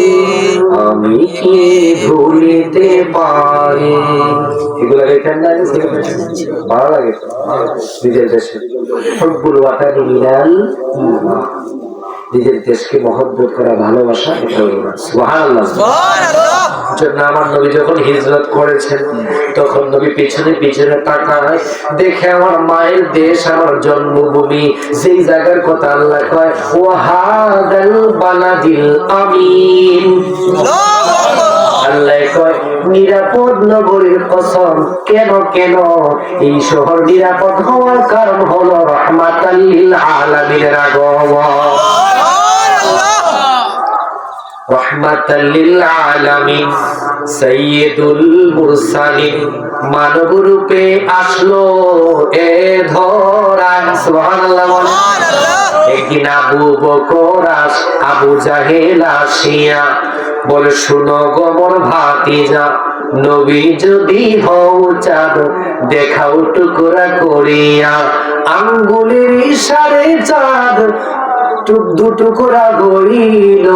আমি কি ভুলিতে পারি? এগুলা দেখেন না? ভালো লাগে নিজের দেশে। হুব্বুল ওয়াতানি মিনাল ঈমান, নিজের দেশকে মহব্বত করা, ভালোবাসা, এটা হলো সুবহানাল্লাহ। জন্য আমার নবী যখন হিজরত করেছেন তখন নবী পিছনে পিছনে তাকায়, দেখে আমার মায়ের দেশ, আমার জন্মভূমি, সেই জায়গার কথা আল্লাহ কয় ওয়াহাদাল বালাদিল আমিন। আল্লাহ কয় নিরাপদ নগরীর কসম। কেন কেন? এই শহর নিরাপদ হওয়ার কারণ হলো রাহমাতাল লিল আলামিনের আগমন। রাহমাতাল লিল আলামিন, সাইয়্যিদুল মুরসালিন, মানব রূপে আসলো এ ধরায়। সুবহানাল্লাহ। একদিন আবু বকর আবু জাহেল আসিয়া বলে, শুনো গো মোর ভাতিজা, নবী যদি হও চাঁদ দেখাও টুকরা করিয়া। আঙ্গুলের ইশারে চাঁদ দু টুকরা গড়িল,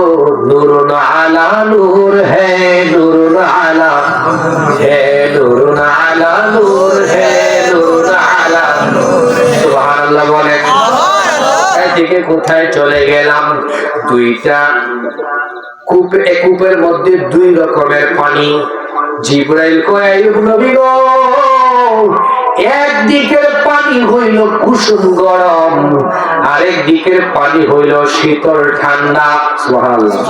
নূরুন আলা নূর হে, নূরুন আলা হে, নূরুন আলা নূর হে, নূরুন আলা নূর। সুবহানাল্লাহ বলেন। এদিকে কোথায় চলে গেলাম? দুইটা কূপ, এক কূপের মধ্যে দুই রকমের পানি। জিবরাইল কয় আইয়ুব নবী গো, একদিকের পানি হইল কুসুম গরম, আরেক দিকের পানি হইল শীতল ঠান্ডা। সুবহানাল্লাহ।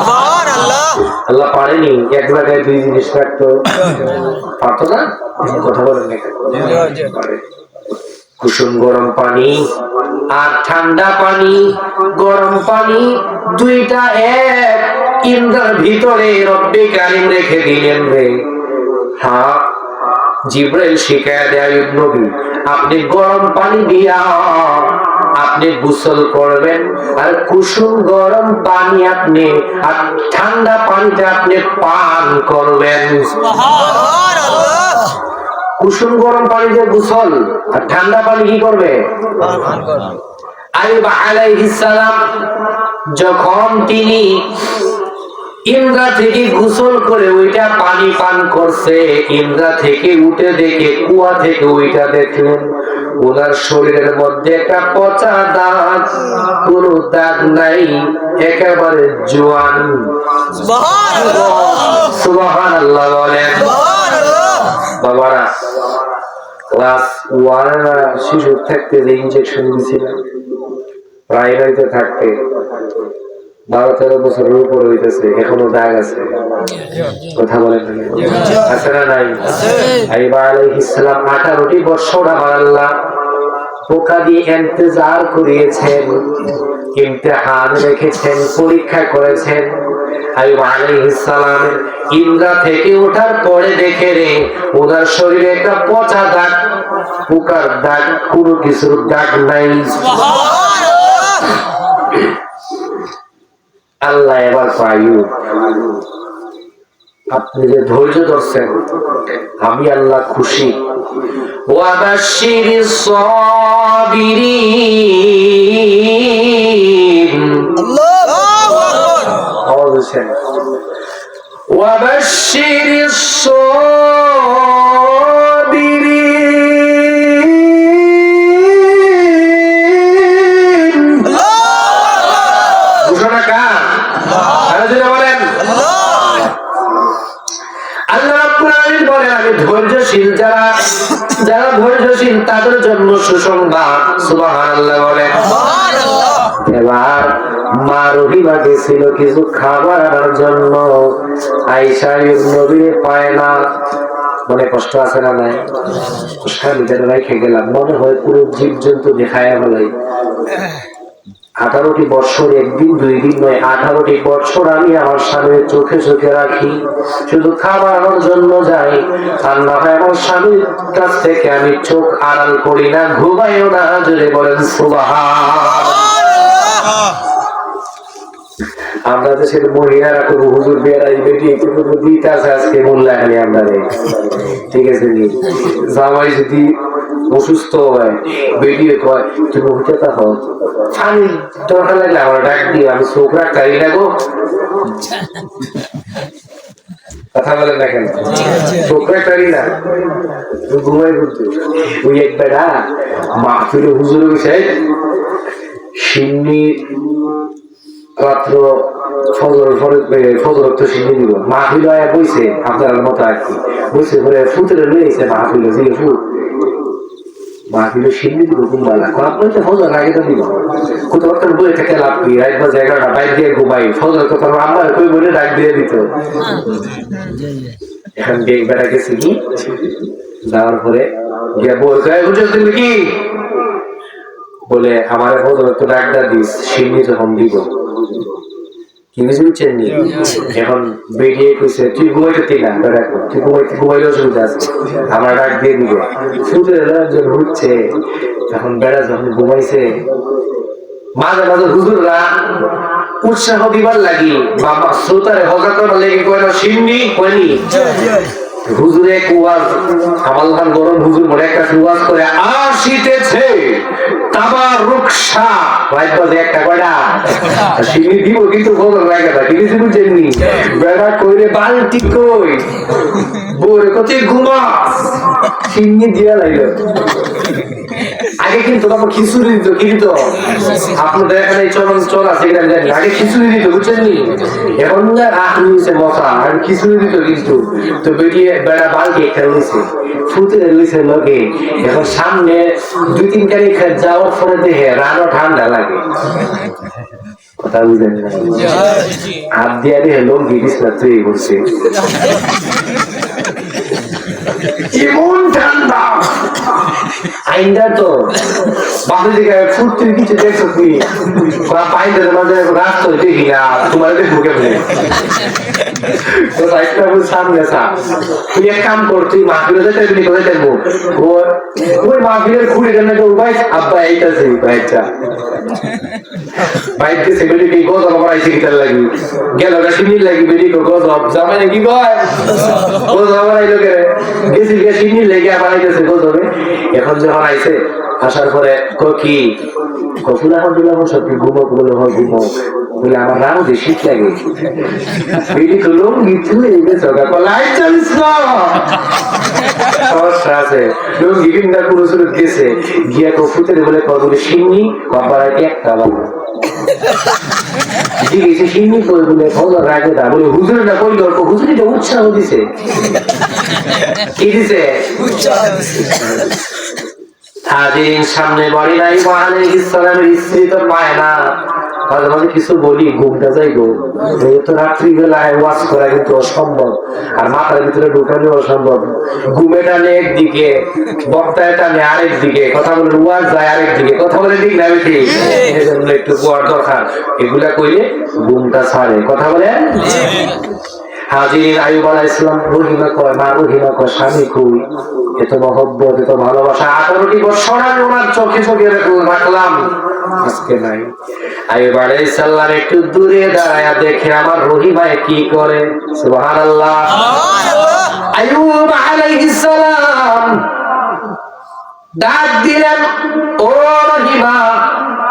আল্লাহ পারেনি এক জায়গায় দুই জিনিস রাখতো? পারতো না? কথা বলেন না কেন? কুসুম গরম পানি আর ঠান্ডা পানি, গরম পানি দুইটা এক ইন্দ্রার ভিতরে রব্বে কারিম রেখে দিলেন রে। হ্যাঁ, জিবরাইল শিখায়া দেয় আইয়ুব নবী, আপনি গরম পানি দিয়া আপনি গোসল করবেন, আর কুসুম গরম পানি আপনি, আর ঠান্ডা পানিটা আপনি পান করবেন। কুসুম গরম পানিতে গোসল, আর ঠান্ডা পানি কি করবে? আইয়ুব আলাইহিস সালাম যখন তিনি ইন্দ্রা থেকে গোসল করে ওইটা পানি পান করছে, ইন্দ্রা থেকে উঠে দেখে কুয়া থেকে ওইটা দেখলেন ওনার শরীরের মধ্যে একটা পচা দাগ, কোন দাগ নাই, একেবারে জোয়ান। সুবহানাল্লাহ বলেন। বাবারা, ক্লাস 1 শিশু থাকতে যে ইনজেকশন দিয়েছিলাম, প্রাইমারিতে থাকতে 12-13 বছরের উপর হইতেছে, এখনো দাগ আছে। কথা বলেন আছে না? নাই? আইয়ুব আলাইহিস সালাম 18টি বছর আমার আল্লাহ পোকা দিয়ে ইন্তজার করিয়েছেন, ইমতিহান রেখেছেন, পরীক্ষা করেছেন। আইয়ুব আলাইহিস সালামের ইন্দ্রা থেকে ওঠার পরে দেখে রে ওনার শরীরে একটা পচা দাগ, পোকার দাগ, কোনো কিছুর দাগ নাই। আল্লাহ এবার আইয়ুব, আপনি যে ধৈর্য ধরছেন আমি আল্লাহ খুশি। ওয়াবাশশিরিস সাবিরিন, আল্লাহু আকবার। আওয়াজেন ওয়াবাশশিরিস সাবিরিন, ঘোষণা কার? আল্লাহ বলেন। আল্লাহ রাব্বুল আলামিন বলেন আমি ধৈর্যশীল, যারা ধৈর্যশীল তাদের জন্য সুসংবাদ। সুবহানাল্লাহ বলেন। এবার মা রহিমা গেছিল কিছু খাবার আনার জন্য, আয়েশা নবীর পায় না, মনে কষ্ট আছে না? নাই? স্বামীটা রেখে গেলাম, মনে হয় পুরো জীবজন্তু দেখায় বলাই। 18টি বৎসর, একদিন দুই দিন নয়, 18টি বৎসর আমি আমার স্বামীর চোখে চোখে রাখি, শুধু খাবার আনার জন্য যাই, আর না হয় আমার স্বামীর কাছ থেকে আমি চোখ আড়াল করি না, ঘুমাইও না। জোরে বলেন সুবহানাল্লাহ। আমরা দেশের মহিলারা কোনো হুজুর বেড়াই বেটি দিতে আছে আজকে মূল্যায়নে আমরা, ঠিক আছে নি? জামাই যদি অসুস্থ হয় বেরিয়ে কয় তুমি উঠে থাকো, আমি দরকার লাগলে আমার ডাক দিয়ে আমি চোখ রাখতারি না গো, কথা বলেন না কেন? চোখ রাখতারি না, ঘুমাই ঘুরতে ওই একবার মাহফিলে হুজুর হয়েছে সিন্নি রাত্র ফজর তো সিন্নি দিব, মাহফিল বইছে আপনার মতো আর কি, বইছে পরে ফুটের লইছে মাহফিলে যে ফুট মাহফিলে সিন্নি দিব ঘুমবালা আপনার ফজর আগে তো দিব, কোথাও বই থেকে লাভ কি রাত বা জায়গাটা বাইক দিয়ে ঘুমাই, ফজর তো আমার কই বলে ডাক দিয়ে দিত। এখন বেগ বেড়া গেছে কি যাওয়ার পরে গিয়ে বলছে বুঝেছ তুমি কি বলে আমার ফজর তো ডাকটা দিস সিন্নি যখন দিব কি বুঝছেন নি? এখন বেরিয়ে কইছে তুই ঘুমাইতে না, তুই ঘুমাইলে অসুবিধা আছে, আমার ডাক দিয়ে দিবে। ফুটের যখন উঠছে তখন বেড়া যখন ঘুমাইছে, মাঝে মাঝে হুজুররা উৎসাহ দিবার লাগি বাবা শ্রোতারে হজা করার লেগে কয় না সিন্নি কয়নি হুজুরে কুয়াজ কামাল খান গরম হুজুর মনে একটা কুয়াজ করে আসিতেছে তাবার রুকসা ভাই বাজে একটা কয়টা সিন্নি দিব কিন্তু বদল লাগে না, কিছু বুঝেননি? বেড়া কইরে বালতি কই বউরে কত ঘুমা সিন্নি দিয়া লাগলো। আগে কিন্তু বাবা খিচুড়ি দিত, কি দিত আপনাদের এখানে চলন চল আছে কিনা জানি, আগে খিচুড়ি দিত বুঝছেন নি? এখন না নিয়েছে মশা আর খিচুড়ি দিত কিন্তু, তো বেরিয়ে বেড়া বালতি একটা রয়েছে ফুটে রয়েছে লোকে। এখন সামনে 2-3 গাড়ি যাওয়ার পরে দেখে রানও ঠান্ডা লাগে, কথা বুঝলেন না? হাত দিয়ে দেখে লোক গিরিস না তৈরি করছে এমন ঠান্ডা আইন্দা তো বাপের দিকে ফুটতে কিছু দেখছো তুমি পাইন্দের মাঝে রাস্তা দেখি না তোমার দেখবো কেমনে সামনে তুই এক কাম কর, তুই মাহফিলে যেতে কোথায় দেখবো ওই মাহফিলের খুঁড়ে কেন ভাই আব্বা এইটাছে ভাইটা বাইকে সেগুলি কি গজব আমার আইসি গিটার লাগি গেল না সিনির লাগি বেরি গজব জামাই কি কয় গজব আমার আইলো কে গেছি গে সিনির লেগে আবার আইতেছে গজবে। এখন যখন আইছে আসার পরে কি কফুল এখন দিলাম সত্যি ঘুমো বলে হয় ঘুমো বলে আমার রাও যে শীত লাগে বেরি তো লোক গিয়ে গেছে লাইট চালিস না সমস্যা আছে লুঙ্গি কিংবা পুরো শুরু গেছে গিয়া কফুতে বলে কতগুলি সিন্নি কবার আগে একটা বাবা জিজ্ঞেসে সিন্নি করে বলে ফজর রাগে দা বলে হুজুর না কই গল্প হুজুরিটা উৎসাহ দিছে কি দিছে হাজির সামনে বাড়ি নাই আলাইহিস সালামের স্ত্রী তো পায় না, মাঝে মাঝে কিছু বলি ঘুমটা যাই গো, যেহেতু রাত্রিবেলায় ওয়াজ করা কিন্তু অসম্ভব আর মাথার ভিতরে ঢুকানো অসম্ভব, ঘুমে টানে একদিকে বক্তায় টানে আরেক দিকে, কথা বলে ওয়াজ যায় আরেক দিকে, কথা বলে ঠিক না বেশি এজন্য একটু পড়ার দরকার, এগুলা কইলে ঘুমটা ছাড়ে, কথা বলে। হাজির আইয়ুব আলাইহিস সালাম রহিমা কয় মা রহিমা কয় স্বামী কই, এত মহব্বত এত ভালোবাসা 18টি বছর আমি ওনার চোখে চোখে রাখলাম আজকে নাই। আইয়ুব আলাইহিস সালাম একটু দূরে দাঁড়ায়া দেখে আমার রহিমায় কি করে। সুবহানাল্লাহ। আইয়ুব আলাইহিস সালাম ডাক দিলেন, ও রহিমা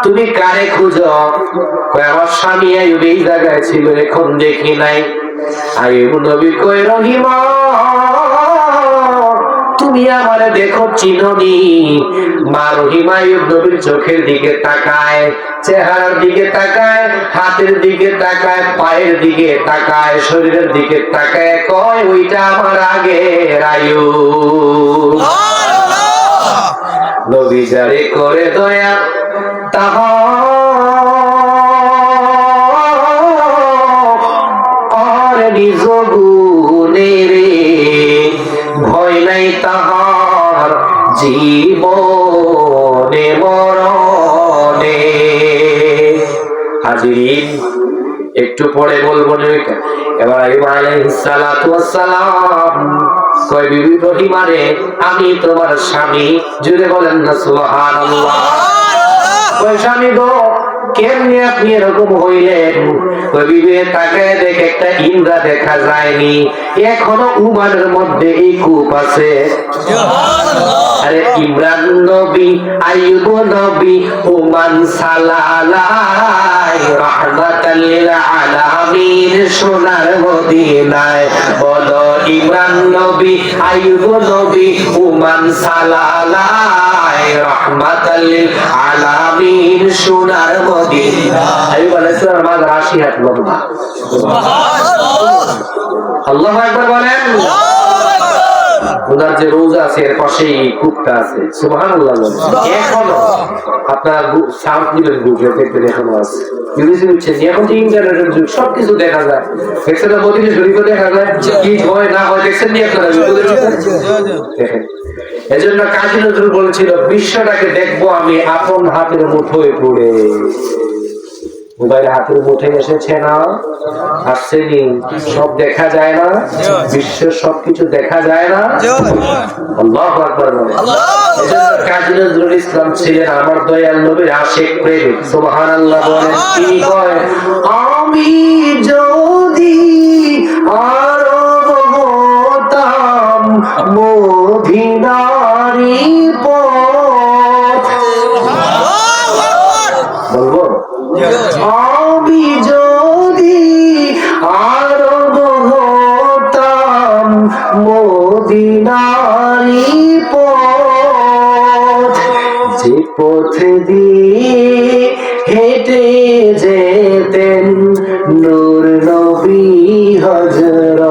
তুমি কারে খুঁজো? কয় আমার স্বামী আইয়ুব এই জায়গায় ছিল, এখন দেখি নাই। আইয়ুব নবী কয়, রহিমা তুমি আমারে দেখো চিনোনি? মা রহিমা আইয়ুব নবীর চোখের দিকে তাকায়, চেহারার দিকে তাকায়, হাতের দিকে তাকায়, পায়ের দিকে তাকায়, শরীরের দিকে তাকায়, কয় ওইটা আমার আগের আইয়ুব। নবী যারে করে দয়া তাহার নিজ গুণে রে, ভয় নাই তাহার জীবনে মরণে। হাজিরিন, একটু পরে বলবো না। এবার আইয়ুব আলাইহিস সালাতু ওয়াস সালাম কয়, বিবি রহিমা রে আমি তোমার স্বামী। জুড়ে বলেন না সুবহানাল্লাহ। কয় স্বামী গো কেমনে আপনি এরকম হইলেন? কয় বিবি তাকায় দেখে একটা ইমরা দেখা যায়নি, এখনো উমানের মধ্যে এই কূপ আছে। আরে ইমরান নবী, আইয়ুব নবী, উমান সালালাই, রাহমাতাল লিল আলামিন সোনার মদিনায়। বলো ইমরান নবী, আইয়ুব নবী, উমান সালালাই, রাহমাতাল লিল আলামিন সোনার মদিনায়। আইয়ুব আলাইহিস সালাম মাঝে 80 হাত লম্বা। সুবহানাল্লাহ। আল্লাহু আকবার বলেন। ওনার যে রোজা আছে এর পাশেই কূপটা আছে। সুবহানাল্লাহ। এখনো আপনার সাউথ মিলের গুজে দেখতে এখনো আছে। এখন যে ইন্টারনেটের যুগ, সবকিছু দেখা যায়। দেখছেন না, মদিনা শরীফও দেখা যায়, কি হয় না হয় দেখছেন নি আপনারা? দেখেন, এজন্য কাজী নজরুল বলেছিল, বিশ্বটাকে দেখবো আমি আপন হাতের মুঠোয় পড়ে। মোবাইল হাতের মুঠে এসেছে না, আসছেনি, সব দেখা যায় না, বিশ্বের সবকিছু দেখা যায় না। আল্লাহু আকবার বলেন। এজন্য কাজী নজরুল ইসলাম ছিলেন আমার দয়াল নবীর আশিক প্রেমিক। সুবহানাল্লাহ বলেন। কি কয়? আমি যদি আরব হতাম মদিনারি পথ। বলবো? আমি যদি আরব হতাম মদিনারি পথ, যে পথে দিয়ে হেঁটে যেতেন নূর নবী হযরত।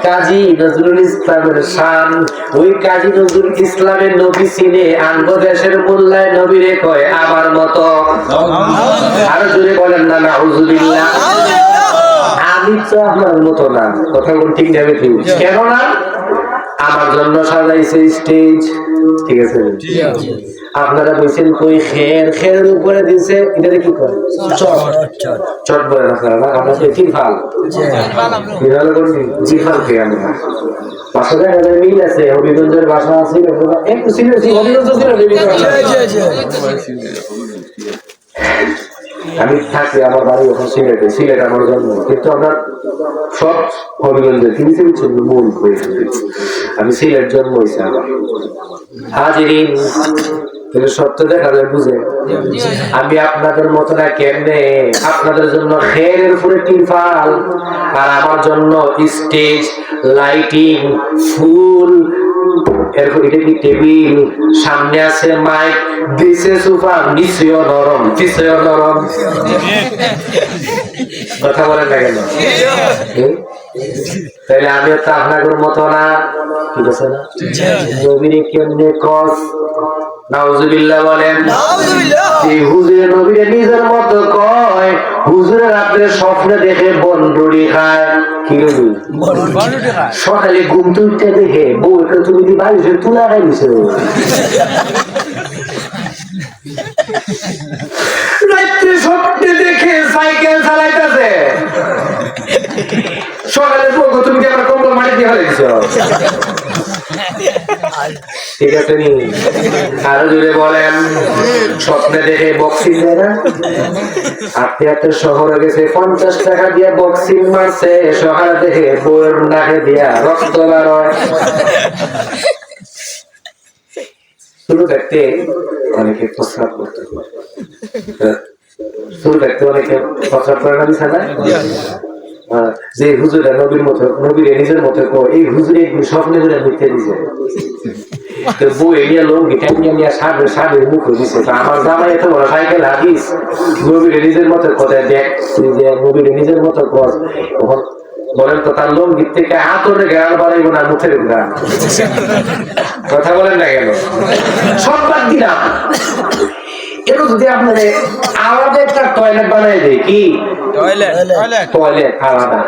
কাজী নজরুল ইসলামের শান, ওই কাজী নজরুল ইসলামের নবী চিনে আঙ্গ দেশের মোল্লায় নবীরে কয় আমার মতো। আরো জোরে বলেন না নাউজুবিল্লাহ। আমি তো আপনার মতো না, কথা বল ঠিক যাবে ঠিক। কেন না? আমার জন্য সাজাইছে স্টেজ, ঠিক আছে? আপনারা বলছেন কই খের, খেরের উপরে দিছে এটাকে কি করে? চট। চট বলেন আপনারা না? আমরা তো তিরফাল। তিরফাল বলি, তিরফাল কে আমরা? ভাষা দেখা যায় মিল আছে, হবিগঞ্জের ভাষা আছে, একটু সিরিয়াসলি হবিগঞ্জ ছিল। আমি থাকি, আমার বাড়ি ওখানে সিলেটে, সিলেট আমার জন্ম, কিন্তু আমরা সব হবিগঞ্জের কিছু কিছু মূল হয়েছে। আমি সিলেট জন্ম হয়েছে আমার। হাজিরিন, সত্য দেখা যায় বুঝে। আমি আপনাদের মতো না, কেমনে আপনাদের জন্য খেরের উপরে তিরফাল, আর আমার জন্য স্টেজ, লাইটিং, ফুল, এরপর এটা কি টেবিল, সামনে আছে মাইক, দিছে সোফা, নিচেও নরম, পিছেও নরম। কথা বলেন না কেন? তাহলে আমিও তো আপনাদের মতো না, ঠিক আছে না? নবীরে কেমনে কস? নাউজুবিল্লাহ বলেন। হুজুরে নবীরে নিজের মতো কয়, হুজুরের রাত্রে স্বপ্নে দেখে বনরুটি খায়। কি রবি? সকালে ঘুম তুলতে দেখে বউ তুমি বাড়িতে তুলা খাইছে। রাত্রে স্বপ্নে দেখে সাইকেল চালাইতেছে, সকালে বউ তুমি কি আমার কম্বল মাটি দিয়ে ফেলেছ। ঠিক আছে নি? আরো জুড়ে বলেন। স্বপ্নে দেখে বক্সিং দেয় না, হাঁটতে হাঁটতে শহরে গেছে, 50 টাকা দিয়ে বক্সিং মারছে, শহরে দেখে বইয়ের নাকে দিয়া রক্ত বার হয়। শুরু দেখতে অনেকে প্রস্রাব করতে, শুরু দেখতে অনেকে প্রস্রাব করে না বিছানায়। যে হুজুরা নবীর মতো, নবীর নিজের মতো এই হুজুরে স্বপ্নে করে মিথ্যে দিছে, বই নিয়ে লোক নিয়ে সাদের সাদের মুখ দিছে। আমার জামাই এত বড় সাইকেল হাদিস, নবীর নিজের মতো কথা দেখ, নবীর নিজের মতো কর। বলেন তো তার লোক দিক থেকে আতরে গ্রাম বানাইব না মুখের গ্রাম? কথা বলেন না কেন? সব দিলাম। এটা যদি আপনার আলাদা একটা টয়লেট বানাই দেয়, কি টয়লেট আলাদা,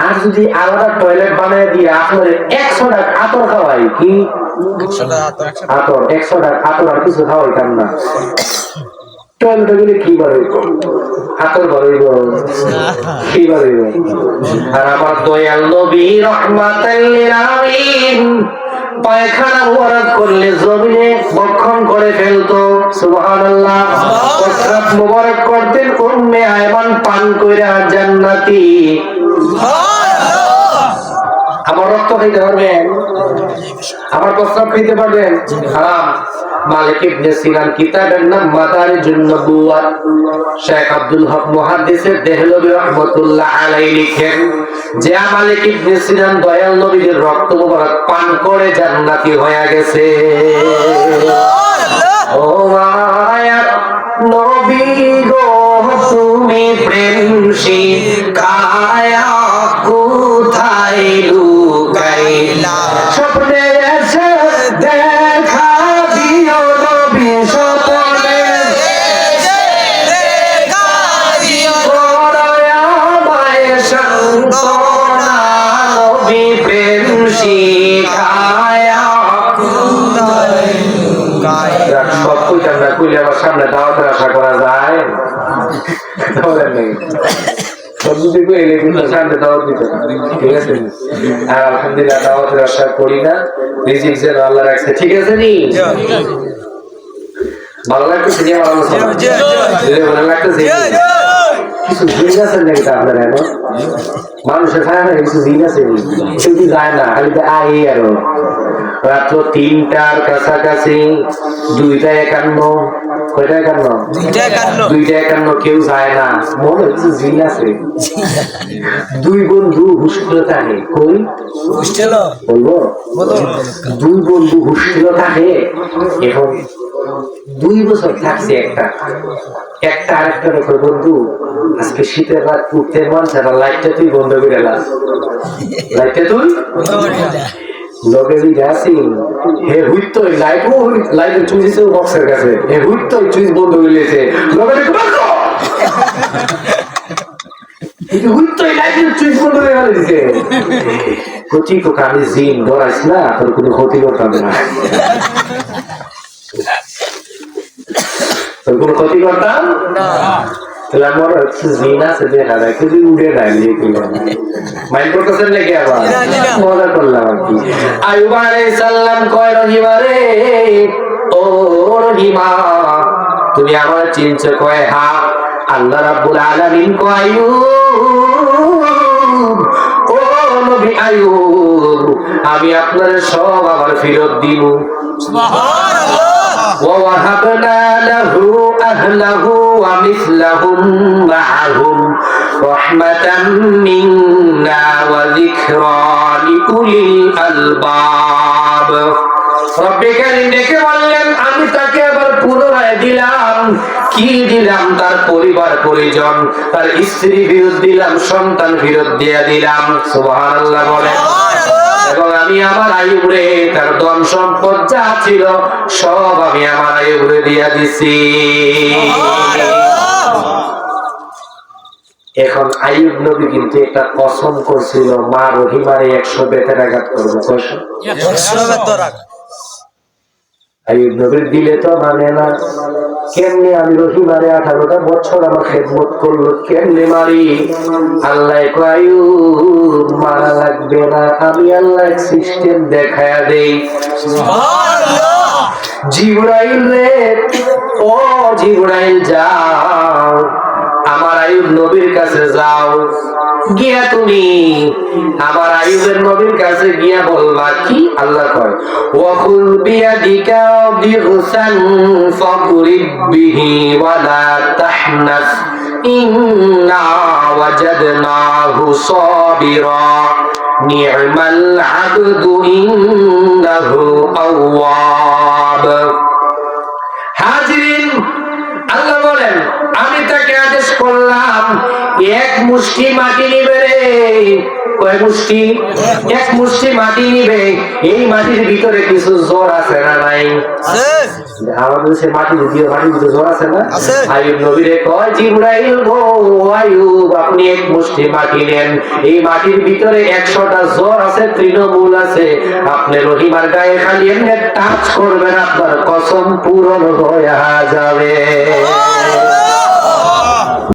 আর যদি আলাদা টয়লেট বানাই দিয়ে আপনার 100 টাকা আতর খাওয়াই, কি আতর 100 টাকা আতর আর কিছু খাওয়াই কাম না, টয়লেটে গেলে কি বাড়াইব? আতর বাড়াইব, কি বাড়াইব? আর আমার দয়াল নবী রহমাতাল লিল আলামিন পায়খানা মুবারক করলে জমিনে বক্ষণ করে ফেলতো, সুবহানাল্লাহ। প্রস্রাব মুবারক করতেন উম্মে আয়মান পান কইরা জান্নাতি। আমার রক্ত খাইতে পারবেন? আমার প্রস্রাব খাইতে পারবেন? হারাম। মালিক ইবনে সিনান কিতাবের নাম মাদারিজুন নবুওয়াত, শেখ আব্দুল হক মুহাদ্দিসের দেহলভী রাহমাতুল্লাহ আলাইহি লিখেন যে মালিক ইবনে সিনান দয়াল নবীর রক্ত মুবারক পান করে জান্নাতি হয়ে গেছে। ও মায়া নবী গো তুমি প্রেম শিখায়া কোথায় লুকাইলা, স্বপ্নে এসে দেখা দিও নবী, স্বপ্নে দেখা দিও, আমায় সান্তনা নবী প্রেম শিখায়া কোথায় লুকাইলা। সব কইতাম না, কইলে আমার সামনে দাওয়াতের আশা করা যায়? আলহামদুলিল্লাহ দাওয়াতের আশা করি না, রিজিক যেন আল্লাহ রাখছে। ঠিক আছে নি? ভালো লাগতেছে? ভালো লাগতেছে? কিছু জিনিস আছে নাকি আপনার এখন? মানুষের খায় না কিছু জিনিস আছে, সেটি যায় না, খালি আয় আরো রাত্র 3টার কাছাকাছি, 2:51, কয়টা 51? 2:51 কেউ যায় না, মনে কিছু জিন আছে। দুই বন্ধু হোস্টেলে থাকে, কই বলবো? 2 বন্ধু হোস্টেলে থাকে। এখন 2 বছর থাকছে একটা আরেকটার উপর, বন্ধু আজকে শীতের রাত উঠতে মন চায়, লাইটটা তুই বন্ধ করে এলাম, লাইটটা তুই লগেরই যাচ্ছি হে হুইত লাইট চুইছে বক্সের কাছে, হে হুইত চুইস বন্ধ হয়ে গেছে, লগের আমি জিন ধরাইস না, তোর কোনো ক্ষতি করতাম না, তোর কোনো ক্ষতি করতাম না। আইয়ুব আলাইহিস সালাম কয়, রহিমা রে, ও রহিমা তুমি আমার চিনছ? কয় হ্যাঁ। আল্লাহ রাব্বুল আলামিন কয়, আইয়ুব, ও নবী আইয়ুব, আমি আপনার সব আবার ফেরত দিব। সুবহানাল্লাহ। ووهبنا له أهله ومثلهم معهم رحمة منا وذكرى لأولي الألباب। রব্বে কারীম ডেকে বললেন, আমি তাকে আবার পুনরায় দিলাম, কি দিলাম? তার পরিবার পরিজন, তার স্ত্রী ফেরত দিলাম, সন্তান ফেরত দিয়ে দিলাম। সুবহানাল্লাহ বলেন। এবং আমি আমার আইয়ুবরে তার ধন সম্পদ যা ছিল সব আমি আমার আইয়ুবরে দিয়া দিছি। এখন আইয়ুব নবী কিন্তু একটা কসম করছিল, মা রহিমারে 100 বেতের আঘাত করবো। আইয়ুব নবীর দিলে তো মানে না। কেমনে আমি রহিমারে 18টা বছর আমার খেদমত করলো, কেমনে মারি? আল্লাহ কয় আইয়ুব মারা লাগবে না, আমি আল্লাহ সিস্টেম দেখায়া দেই। সুবহানাল্লাহ। জিবরাইল রে, ও জিবরাইল যাও আমার আইয়ুব নবীর কাছে যাও, গিয়া তুমি আমার আইয়ুবের নবীর কাছে গিয়া বলবা কি? আল্লাহ কয় ওয়াকুল বিয়াদিকা বিগসান ফাকুরিব বিহি ওয়ালা তাহনাস ইন্না ওয়াজাদনাহু সাবিরা নি'মাল আবদু ইন্নাহু আওয়াব। হাজিরিন, আল্লাহ বলেন আমি তাকে আদেশ করলাম এক মুষ্টি মাটি নিবে রে। কয় মুষ্টি? এক মুষ্টি মাটি নিবে। এই মাটির ভিতরে কিছু জ্বর আছে না নাই? আমাদের সে মাটির ভিতরে জ্বর আছে না? আইয়ুব নবীরে কয় জিবরাইল গো আইয়ুব আপনি এক মুষ্টি মাটি নেন, এই মাটির ভিতরে 100টা জ্বর আছে, তৃণমূল আছে, আপনি রহিমার গায়ে খালি এমনি টাচ করবেন, আপনার কসম পূরণ হয়ে যাবে।